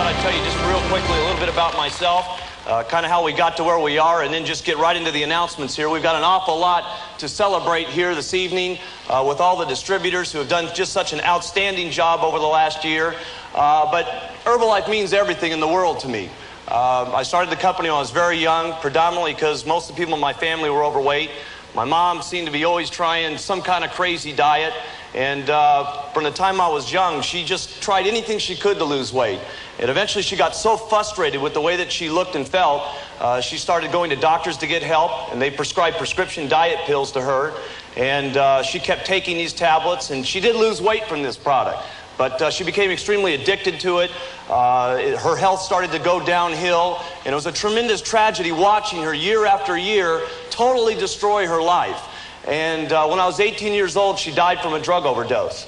thought I'd tell you just real quickly a little bit about myself, kind of how we got to where we are, and then just get right into the announcements here. We've got an awful lot to celebrate here this evening with all the distributors who have done just such an outstanding job over the last year. But Herbalife means everything in the world to me. I started the company when I was very young, predominantly because most of the people in my family were overweight. My mom seemed to be always trying some kind of crazy diet. And from the time I was young, she just tried anything she could to lose weight. And eventually she got so frustrated with the way that she looked and felt, she started going to doctors to get help, and they prescribed prescription diet pills to her. And she kept taking these tablets, and she did lose weight from this product. But she became extremely addicted to it. Her health started to go downhill, and it was a tremendous tragedy watching her year after year totally destroy her life. And when I was 18 years old, she died from a drug overdose.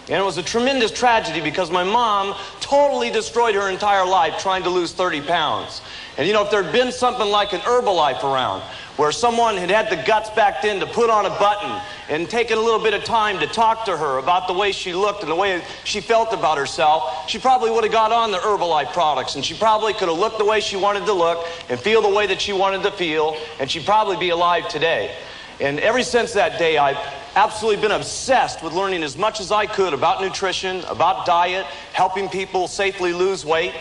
And it was a tremendous tragedy because my mom totally destroyed her entire life trying to lose 30 pounds. And you know, if there had been something like an Herbalife around, where someone had had the guts back then to put on a button and taken a little bit of time to talk to her about the way she looked and the way she felt about herself, she probably would have got on the Herbalife products, and she probably could have looked the way she wanted to look and feel the way that she wanted to feel, and she'd probably be alive today. And ever since that day, I've absolutely been obsessed with learning as much as I could about nutrition, about diet, helping people safely lose weight.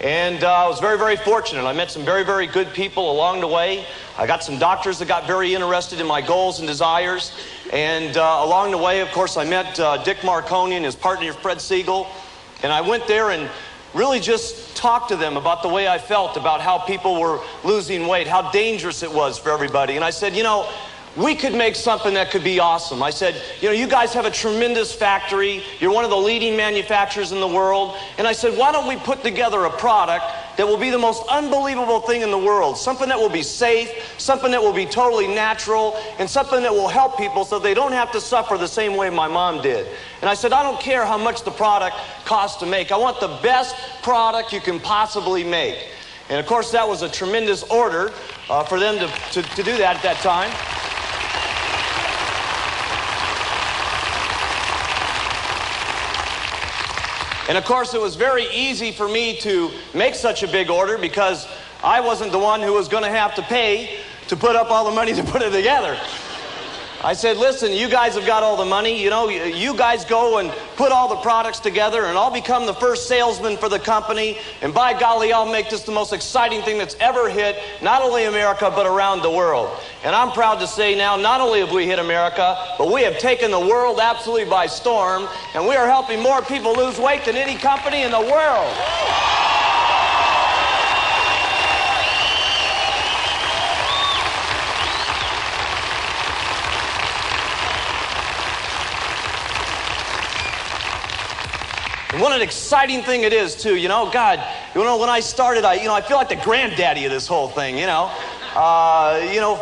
And I was very, very fortunate. I met some very, very good people along the way. I got some doctors that got very interested in my goals and desires. And along the way, of course, I met Dick Marconi and his partner, Fred Siegel. And I went there and really just talked to them about the way I felt about how people were losing weight, how dangerous it was for everybody. And I said, you know, we could make something that could be awesome. I said, you know, you guys have a tremendous factory. You're one of the leading manufacturers in the world. And I said, why don't we put together a product that will be the most unbelievable thing in the world? Something that will be safe, something that will be totally natural, and something that will help people so they don't have to suffer the same way my mom did. And I said, I don't care how much the product costs to make. I want the best product you can possibly make. And of course, that was a tremendous order for them to do that at that time. And of course, it was very easy for me to make such a big order because I wasn't the one who was going to have to pay to put up all the money to put it together. I said, listen, you guys have got all the money. You know, you guys go and put all the products together, and I'll become the first salesman for the company. And by golly, I'll make this the most exciting thing that's ever hit not only America, but around the world. And I'm proud to say now, not only have we hit America, but we have taken the world absolutely by storm, and we are helping more people lose weight than any company in the world. And what an exciting thing it is, too. You know, God, you know, when I started, I feel like the granddaddy of this whole thing, you know.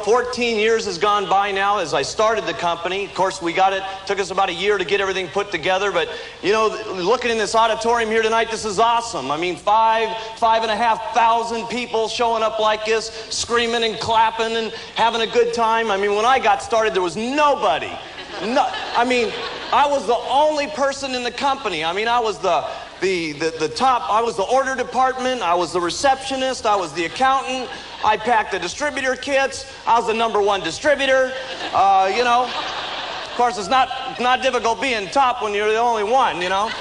14 years has gone by now as I started the company. Of course, took us about a year to get everything put together. But, you know, looking in this auditorium here tonight, this is awesome. I mean, 5,500 people showing up like this, screaming and clapping and having a good time. I mean, when I got started, there was nobody. I was the only person in the company. I mean, I was the top. I was the order department. I was the receptionist. I was the accountant. I packed the distributor kits. I was the #1 distributor. You know, of course, it's not difficult being top when you're the only one, you know.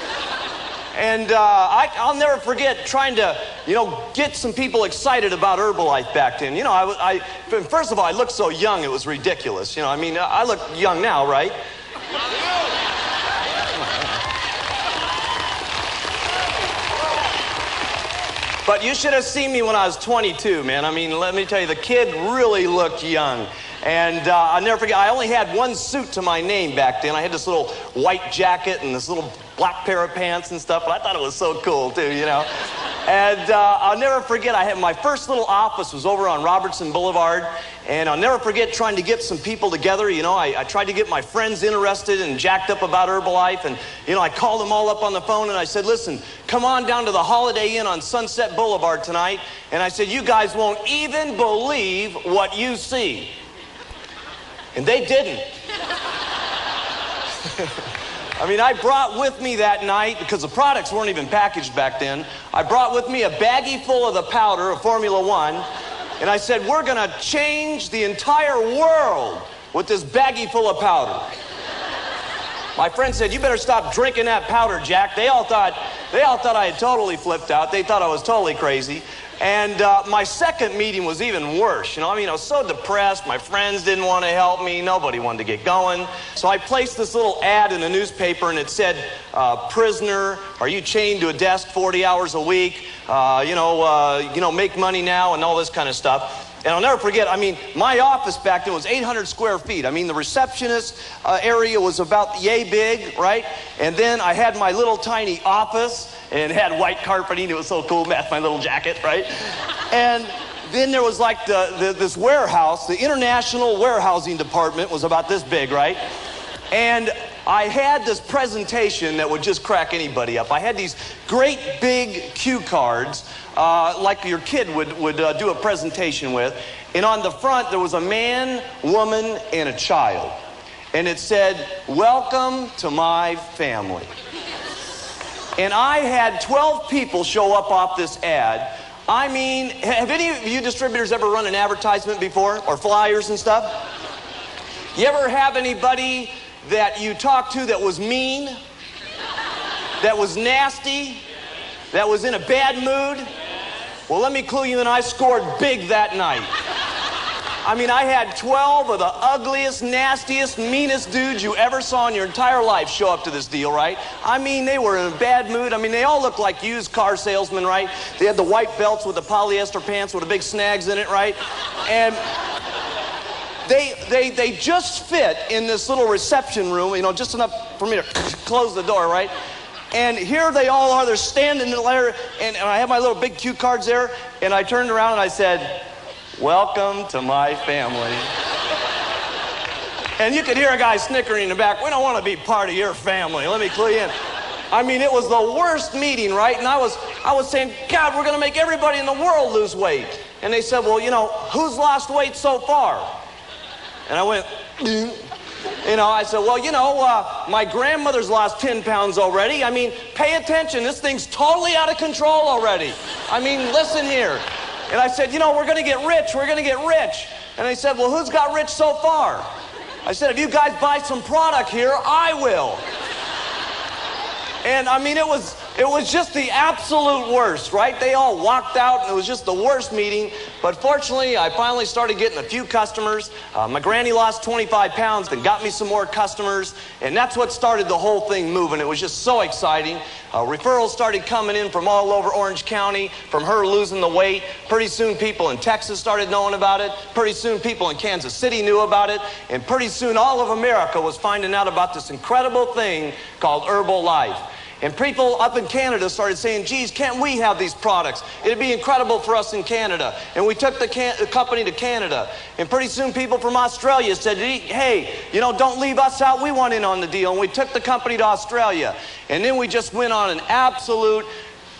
And I'll never forget trying to, you know, get some people excited about Herbalife back then. You know, first of all, I looked so young, it was ridiculous. You know, I mean, I look young now, right? But you should have seen me when I was 22, man. I mean, let me tell you, the kid really looked young. And I'll never forget, I only had one suit to my name back then. I had this little white jacket and this little black pair of pants and stuff, but I thought it was so cool too, you know. And I'll never forget, my first little office was over on Robertson Boulevard, and I'll never forget trying to get some people together. You know, I tried to get my friends interested and jacked up about Herbalife, and, you know, I called them all up on the phone, and I said, listen, come on down to the Holiday Inn on Sunset Boulevard tonight. And I said, you guys won't even believe what you see. And they didn't. I mean, I brought with me that night, because the products weren't even packaged back then, I brought with me a baggie full of the powder of Formula One, and I said, we're gonna change the entire world with this baggie full of powder. My friend said, you better stop drinking that powder, Jack. They all thought I had totally flipped out. They thought I was totally crazy. And my second meeting was even worse. You know, I mean, I was so depressed. My friends didn't want to help me. Nobody wanted to get going. So I placed this little ad in the newspaper, and it said, prisoner, are you chained to a desk 40 hours a week? Make money now and all this kind of stuff. And I'll never forget, I mean, my office back then was 800 square feet. I mean, the receptionist area was about yay big, right? And then I had my little tiny office, and it had white carpeting. It was so cool, matched my little jacket, right? And then there was like this warehouse. The international warehousing department was about this big, right? And I had this presentation that would just crack anybody up. I had these great big cue cards, like your kid would do a presentation with. And on the front, there was a man, woman, and a child. And it said, welcome to my family. And I had 12 people show up off this ad. I mean, have any of you distributors ever run an advertisement before, or flyers and stuff? You ever have anybody that you talked to that was mean, that was nasty, that was in a bad mood? Well, let me clue you in, I scored big that night. I mean, I had 12 of the ugliest, nastiest, meanest dudes you ever saw in your entire life show up to this deal, right? I mean, they were in a bad mood. I mean, they all looked like used car salesmen, right? They had the white belts with the polyester pants with the big snags in it, right? And they just fit in this little reception room, you know, just enough for me to close the door, right? And here they all are, they're standing there, and I have my little big cue cards there, and I turned around and I said, welcome to my family. And you could hear a guy snickering in the back, we don't want to be part of your family, let me clue you in. I mean, it was the worst meeting, right? And I was saying, God, we're going to make everybody in the world lose weight. And they said, well, you know, who's lost weight so far? And I went, you know, I said, well, you know, my grandmother's lost 10 pounds already. I mean, pay attention. This thing's totally out of control already. I mean, listen here. And I said, you know, we're going to get rich. We're going to get rich. And they said, well, who's got rich so far? I said, if you guys buy some product here, I will. And I mean, it was just the absolute worst, right? They all walked out, and it was just the worst meeting. But fortunately, I finally started getting a few customers. My granny lost 25 pounds and got me some more customers. And that's what started the whole thing moving. It was just so exciting. Referrals started coming in from all over Orange County, from her losing the weight. Pretty soon, people in Texas started knowing about it. Pretty soon, people in Kansas City knew about it. And pretty soon, all of America was finding out about this incredible thing called Herbalife. And people up in Canada started saying, geez, can't we have these products? It'd be incredible for us in Canada. And we took the company to Canada. And pretty soon people from Australia said, hey, you know, don't leave us out. We want in on the deal. And we took the company to Australia. And then we just went on an absolute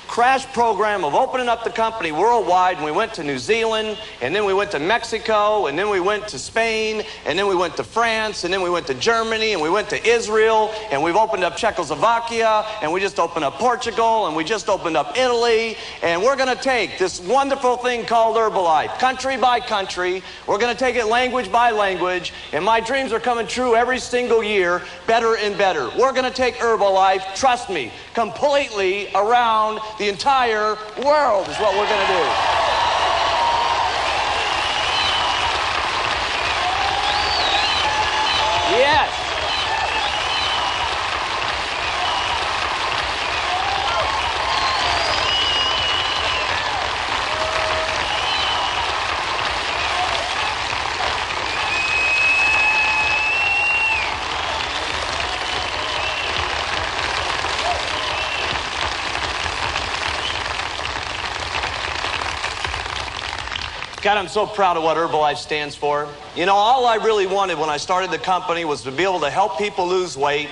crash program of opening up the company worldwide. And we went to New Zealand, and then we went to Mexico, and then we went to Spain, and then we went to France, and then we went to Germany, and we went to Israel, and we've opened up Czechoslovakia, and we just opened up Portugal, and we just opened up Italy. And we're going to take this wonderful thing called Herbalife, country by country. We're going to take it language by language, and my dreams are coming true every single year, better and better. We're going to take Herbalife, trust me, completely around the entire world is what we're going to do. Yes. God, I'm so proud of what Herbalife stands for. You know, all I really wanted when I started the company was to be able to help people lose weight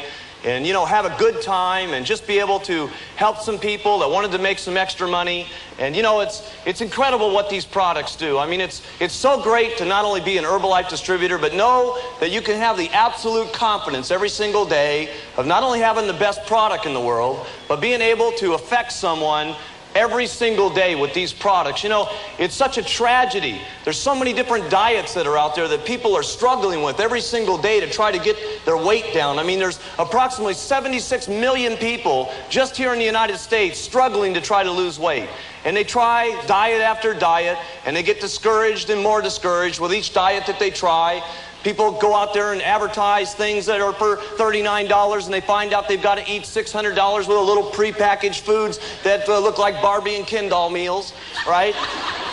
and, you know, have a good time and just be able to help some people that wanted to make some extra money. And, you know, it's incredible what these products do. I mean, it's so great to not only be an Herbalife distributor, but know that you can have the absolute confidence every single day of not only having the best product in the world, but being able to affect someone every single day with these products. You know, it's such a tragedy. There's so many different diets that are out there that people are struggling with every single day to try to get their weight down. I mean, there's approximately 76 million people just here in the United States struggling to try to lose weight. And they try diet after diet, and they get discouraged and more discouraged with each diet that they try. People go out there and advertise things that are for $39, and they find out they've got to eat $600 with a little prepackaged foods that look like Barbie and Ken doll meals, right?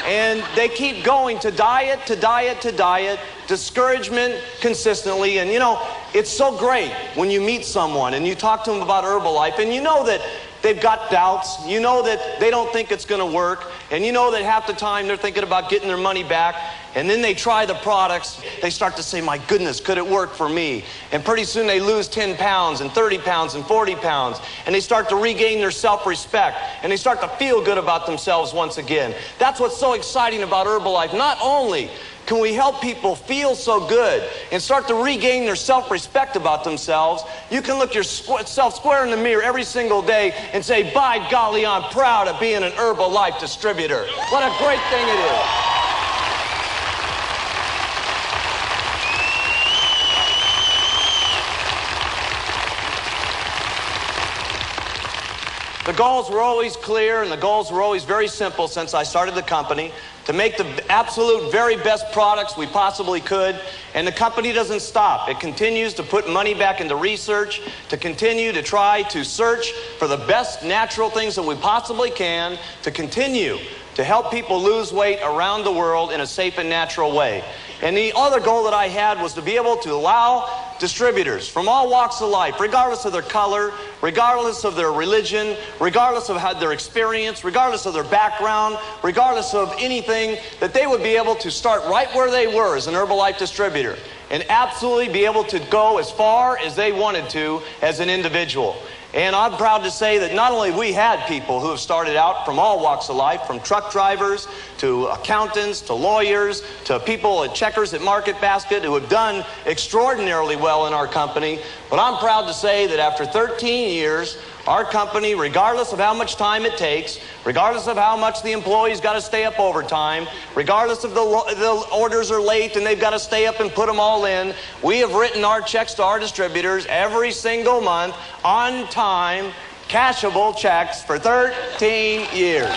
And they keep going to diet, to diet, to diet, discouragement consistently. And, you know, it's so great when you meet someone and you talk to them about Herbalife, and you know that they've got doubts. You know that they don't think it's going to work. And you know that half the time they're thinking about getting their money back. And then they try the products. They start to say, my goodness, could it work for me? And pretty soon they lose 10 pounds and 30 pounds and 40 pounds. And they start to regain their self-respect. And they start to feel good about themselves once again. That's what's so exciting about Herbalife. Not only can we help people feel so good and start to regain their self-respect about themselves, you can look yourself square in the mirror every single day and say, by golly, I'm proud of being an Herbalife distributor. What a great thing it is. The goals were always clear, and the goals were always very simple since I started the company: to make the absolute very best products we possibly could. And the company doesn't stop. It continues to put money back into research, to continue to try to search for the best natural things that we possibly can, to continue to help people lose weight around the world in a safe and natural way. And the other goal that I had was to be able to allow distributors from all walks of life, regardless of their color, regardless of their religion, regardless of their experience, regardless of their background, regardless of anything, that they would be able to start right where they were as an Herbalife distributor and absolutely be able to go as far as they wanted to as an individual. And I'm proud to say that not only we had people who have started out from all walks of life, from truck drivers to accountants to lawyers to people at Checkers at Market Basket, who have done extraordinarily well in our company. But I'm proud to say that after 13 years, our company, regardless of how much time it takes, regardless of how much the employees got to stay up overtime, regardless of the orders are late and they've got to stay up and put them all in, we have written our checks to our distributors every single month on time, cashable checks for 13 years.